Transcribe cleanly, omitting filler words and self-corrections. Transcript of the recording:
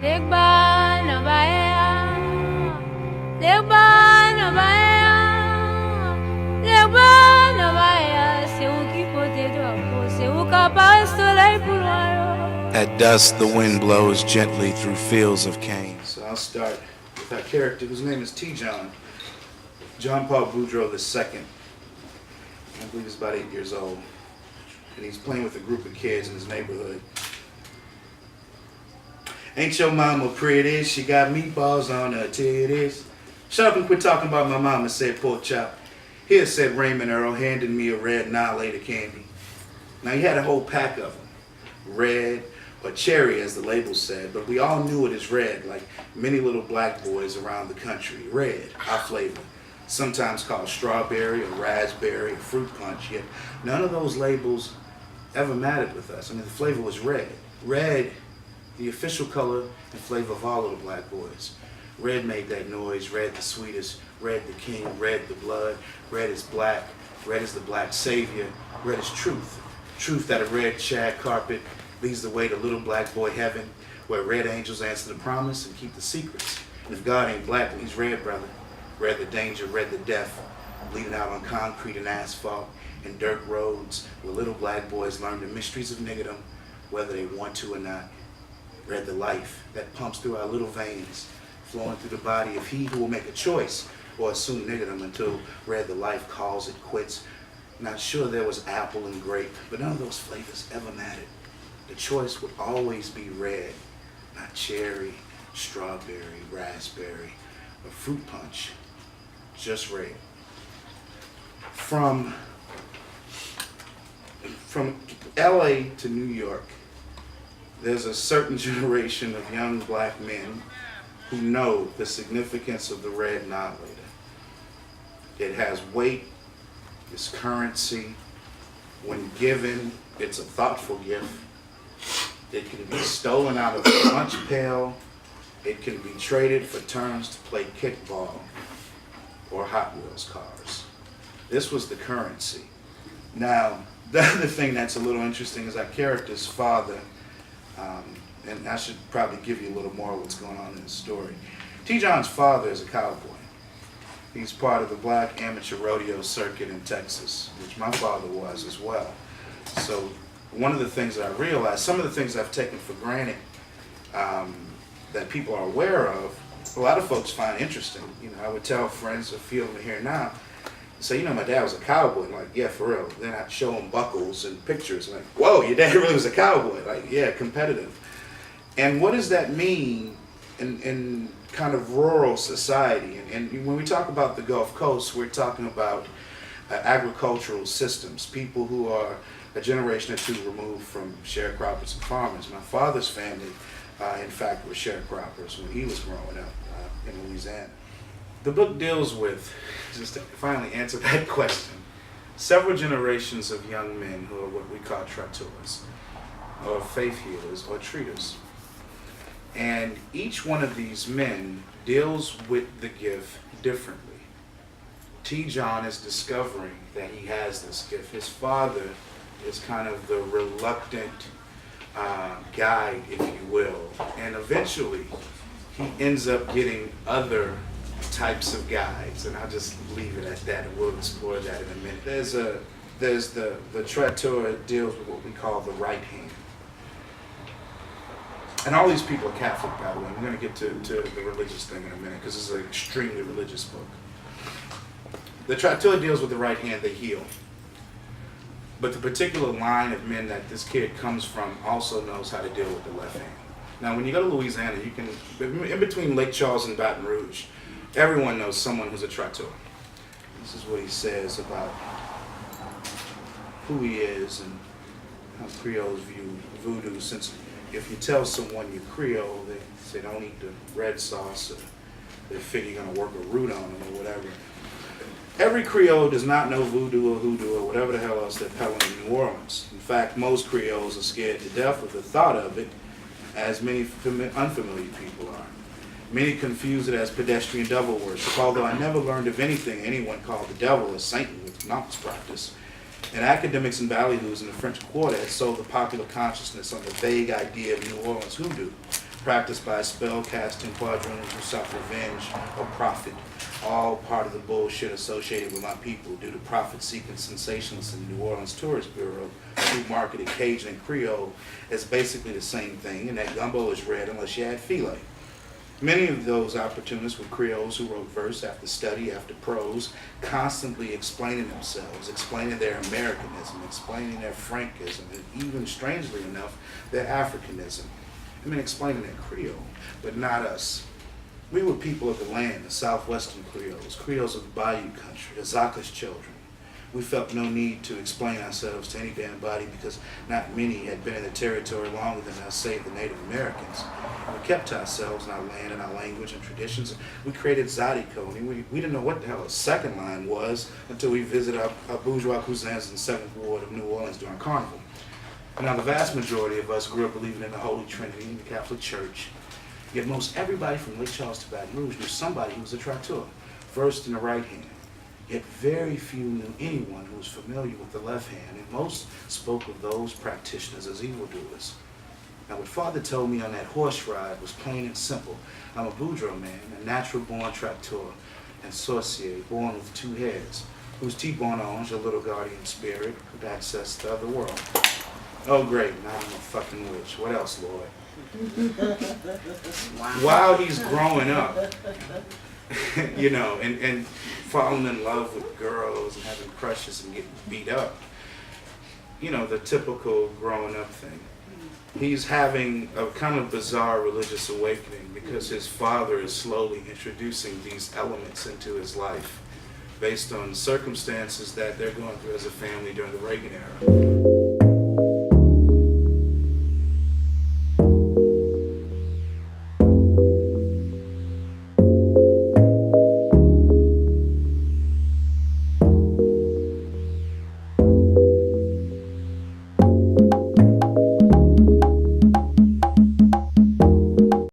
At dusk, the wind blows gently through fields of cane. So I'll start with our character, whose name is T. John Paul Boudreaux II. I believe he's about 8 years old. And he's playing with a group of kids in his neighborhood. Ain't your mama pretty? She got meatballs on her titties. Shut up and quit talking about my mama, said Pork Chop. Here, said Raymond Earl, handing me a red Annihilator candy. Now, he had a whole pack of them. Red, or cherry as the label said, but we all knew it as red, like many little black boys around the country. Red, our flavor. Sometimes called strawberry or raspberry or fruit punch, yet none of those labels ever mattered with us. I mean, the flavor was red. Red, the official color and flavor of all little black boys. Red made that noise, red the sweetest, red the king, red the blood, red is black, red is the black savior, red is truth. Truth that a red shag carpet leads the way to little black boy heaven, where red angels answer the promise and keep the secrets. And if God ain't black, then he's red, brother. Red the danger, red the death, bleeding out on concrete and asphalt and dirt roads, where little black boys learn the mysteries of niggerdom, whether they want to or not. Red the life that pumps through our little veins, flowing through the body of he who will make a choice or assume niggerdom until red the life calls it quits. Not sure there was apple and grape, but none of those flavors ever mattered. The choice would always be red, not cherry, strawberry, raspberry, or fruit punch, just red. From LA to New York, there's a certain generation of young black men who know the significance of the red Annihilator. It has weight, it's currency. When given, it's a thoughtful gift. It can be stolen out of a lunch pail. It can be traded for turns to play kickball or Hot Wheels cars. This was the currency. Now, the other thing that's a little interesting is our character's father, and I should probably give you a little more of what's going on in the story. T. John's father is a cowboy. He's part of the black amateur rodeo circuit in Texas, which my father was as well. So one of the things that I realized, some of the things I've taken for granted that people are aware of, a lot of folks find interesting. You know, I would tell friends who feel me here now, say, you know, my dad was a cowboy. I'm like, yeah, for real. Then I'd show them buckles and pictures. I'm like, whoa, your dad really was a cowboy. Like, yeah, competitive. And what does that mean in kind of rural society? And when we talk about the Gulf Coast, we're talking about agricultural systems, people who are a generation or two removed from sharecroppers and farmers. My father's family, in fact, were sharecroppers when he was growing up in Louisiana. The book deals with, just to finally answer that question, several generations of young men who are what we call traiteurs, or faith healers, or treaters. And each one of these men deals with the gift differently. T. John is discovering that he has this gift. His father is kind of the reluctant guide, if you will. And eventually, he ends up getting other types of guides. And I'll just leave it at that, and we'll explore that in a minute. There's the traiteur deals with what we call the right hand. And all these people are Catholic, by the way. We're going to get to the religious thing in a minute, because this is an extremely religious book. The traiteur deals with the right hand, they heal. But the particular line of men that this kid comes from also knows how to deal with the left hand. Now, when you go to Louisiana, you can, in between Lake Charles and Baton Rouge, everyone knows someone who's a traiteur. This is what he says about who he is and how Creoles view voodoo, since if you tell someone you're Creole, they say don't eat the red sauce, or they figure you're going to work a root on them or whatever. Every Creole does not know voodoo or hoodoo or whatever the hell else they're peddling in New Orleans. In fact, most Creoles are scared to death of the thought of it, as many unfamiliar people are. Many confuse it as pedestrian devil worship, although I never learned of anything anyone called the devil or Satan with Knox practice. And academics and ballyhoos in the French Quarter had sold the popular consciousness on the vague idea of New Orleans hoodoo, practiced by spell-casting quadroons who sought revenge or profit, all part of the bullshit associated with my people due to profit-seeking sensationalists in the New Orleans Tourist Bureau who marketed Cajun and Creole as basically the same thing, and that gumbo is red unless you add filet. Many of those opportunists were Creoles who wrote verse after study after prose, constantly explaining themselves, explaining their Americanism, explaining their Frankism, and even, strangely enough, their Africanism. I mean, explaining their Creole, but not us. We were people of the land, the southwestern Creoles, Creoles of the Bayou country, the Zaka's children. We felt no need to explain ourselves to any damn body because not many had been in the territory longer than us, save the Native Americans. And we kept to ourselves and our land and our language and traditions. We created Zydeco, and we didn't know what the hell a second line was until we visited our bourgeois cousins in the 7th Ward of New Orleans during Carnival. Now, the vast majority of us grew up believing in the Holy Trinity and the Catholic Church. Yet most everybody from Lake Charles to Baton Rouge knew somebody who was a traiteur, versed in the right hand. Yet very few knew anyone who was familiar with the left hand, and most spoke of those practitioners as evildoers. Now, what Father told me on that horse ride was plain and simple. I'm a Boudreaux man, a natural-born traiteur and sorcier, born with 2 heads, whose T-born owns a little guardian spirit with access to the other world. Oh, great, now I'm a fucking witch. What else, Lord? While he's growing up, you know, and falling in love with girls and having crushes and getting beat up. You know, the typical growing up thing. He's having a kind of bizarre religious awakening because his father is slowly introducing these elements into his life based on circumstances that they're going through as a family during the Reagan era.